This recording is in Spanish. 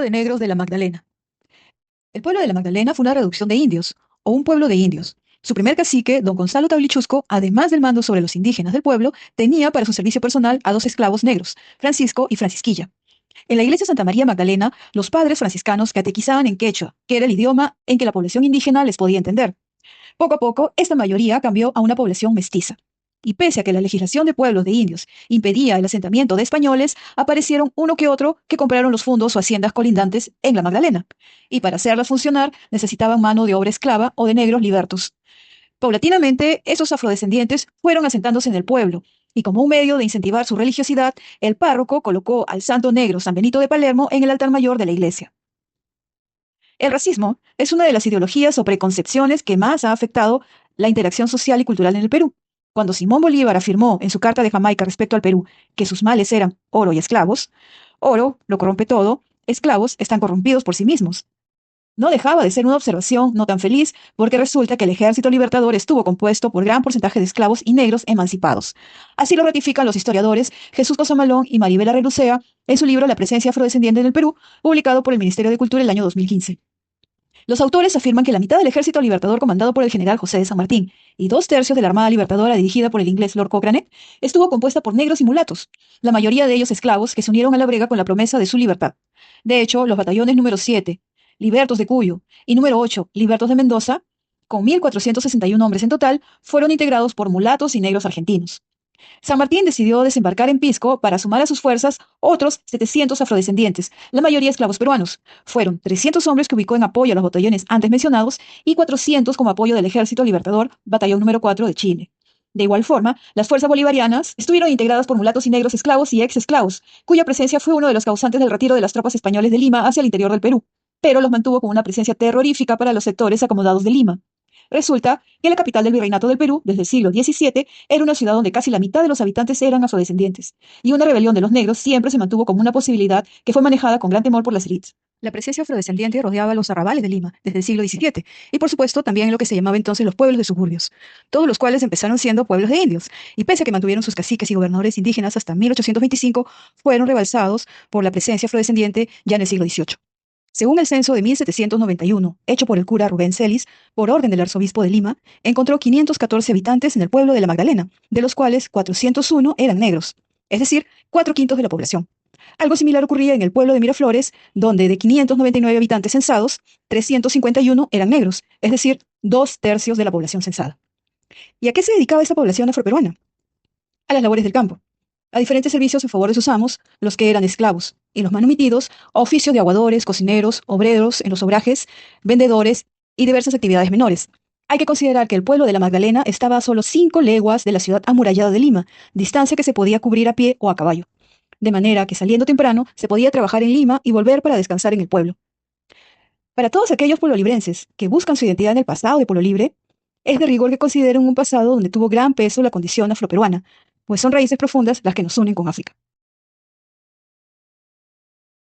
de negros de la Magdalena. El pueblo de la Magdalena fue una reducción de indios, o un pueblo de indios. Su primer cacique, don Gonzalo Tablichusco, además del mando sobre los indígenas del pueblo, tenía para su servicio personal a dos esclavos negros, Francisco y Francisquilla. En la iglesia Santa María Magdalena, los padres franciscanos catequizaban en quechua, que era el idioma en que la población indígena les podía entender. Poco a poco, esta mayoría cambió a una población mestiza. Y pese a que la legislación de pueblos de indios impedía el asentamiento de españoles, aparecieron uno que otro que compraron los fundos o haciendas colindantes en la Magdalena. Y para hacerlas funcionar necesitaban mano de obra esclava o de negros libertos. Paulatinamente, esos afrodescendientes fueron asentándose en el pueblo, y como un medio de incentivar su religiosidad, el párroco colocó al santo negro San Benito de Palermo en el altar mayor de la iglesia. El racismo es una de las ideologías o preconcepciones que más ha afectado la interacción social y cultural en el Perú. Cuando Simón Bolívar afirmó en su Carta de Jamaica respecto al Perú que sus males eran oro y esclavos, oro lo corrompe todo, esclavos están corrompidos por sí mismos. No dejaba de ser una observación no tan feliz, porque resulta que el ejército libertador estuvo compuesto por gran porcentaje de esclavos y negros emancipados. Así lo ratifican los historiadores Jesús Cosamalón y Maribela Relucea en su libro La presencia afrodescendiente en el Perú, publicado por el Ministerio de Cultura el año 2015. Los autores afirman que la mitad del ejército libertador comandado por el general José de San Martín y 2/3 de la Armada Libertadora dirigida por el inglés Lord Cochrane estuvo compuesta por negros y mulatos, la mayoría de ellos esclavos que se unieron a la brega con la promesa de su libertad. De hecho, los batallones número 7, Libertos de Cuyo, y número 8, Libertos de Mendoza, con 1.461 hombres en total, fueron integrados por mulatos y negros argentinos. San Martín decidió desembarcar en Pisco para sumar a sus fuerzas otros 700 afrodescendientes, la mayoría esclavos peruanos. Fueron 300 hombres que ubicó en apoyo a los batallones antes mencionados y 400 como apoyo del Ejército Libertador, batallón número 4 de Chile. De igual forma, las fuerzas bolivarianas estuvieron integradas por mulatos y negros esclavos y ex-esclavos, cuya presencia fue uno de los causantes del retiro de las tropas españoles de Lima hacia el interior del Perú, pero los mantuvo con una presencia terrorífica para los sectores acomodados de Lima. Resulta que la capital del Virreinato del Perú, desde el siglo XVII, era una ciudad donde casi la mitad de los habitantes eran afrodescendientes, y una rebelión de los negros siempre se mantuvo como una posibilidad que fue manejada con gran temor por las élites. La presencia afrodescendiente rodeaba los arrabales de Lima desde el siglo XVII, y por supuesto también en lo que se llamaba entonces los pueblos de suburbios, todos los cuales empezaron siendo pueblos de indios, y pese a que mantuvieron sus caciques y gobernadores indígenas hasta 1825, fueron rebalsados por la presencia afrodescendiente ya en el siglo XVIII. Según el censo de 1791, hecho por el cura Rubén Celis, por orden del arzobispo de Lima, encontró 514 habitantes en el pueblo de la Magdalena, de los cuales 401 eran negros, es decir, 4/5 de la población. Algo similar ocurría en el pueblo de Miraflores, donde de 599 habitantes censados, 351 eran negros, es decir, 2/3 de la población censada. ¿Y a qué se dedicaba esta población afroperuana? A las labores del campo, a diferentes servicios en favor de sus amos, los que eran esclavos, y los manumitidos, a oficios de aguadores, cocineros, obreros en los obrajes, vendedores y diversas actividades menores. Hay que considerar que el pueblo de la Magdalena estaba a solo 5 leguas de la ciudad amurallada de Lima, distancia que se podía cubrir a pie o a caballo. De manera que saliendo temprano se podía trabajar en Lima y volver para descansar en el pueblo. Para todos aquellos pueblolibrenses que buscan su identidad en el pasado de Pueblo Libre, es de rigor que consideren un pasado donde tuvo gran peso la condición afroperuana, pues son raíces profundas las que nos unen con África.